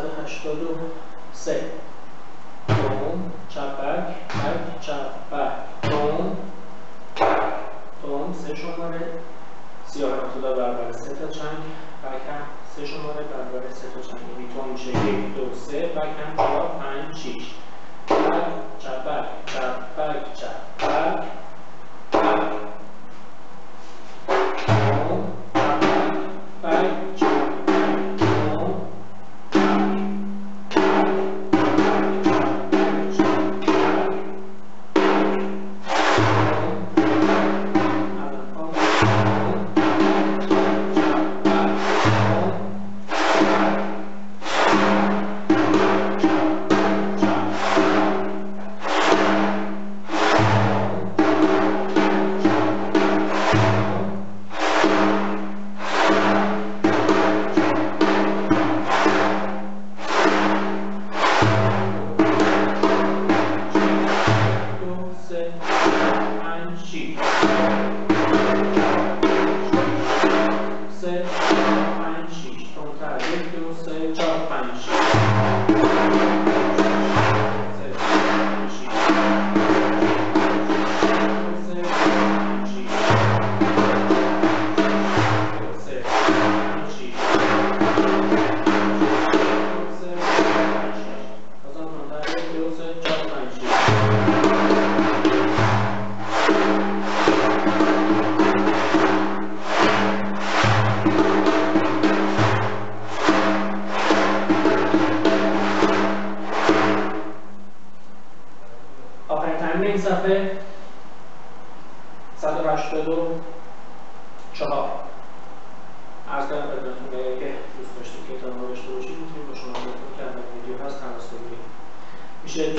183 توم چپ بک بک چپ بک توم توم 3 شماره 37 تا برابر 3 تا چنگ بک هم 3 شماره برابر 3 تا چنگ یعنی توم میشه 1 2 3 بک هم 4 5 6 بک چپ بک چپ بک چپ بک این صفحه 184 عرض کردم خدمتتون که دوست داشتید که کتاب رو داشته باشید میتونید با شما تلفن کردن ویدیو هست تماس بگیرید. میشه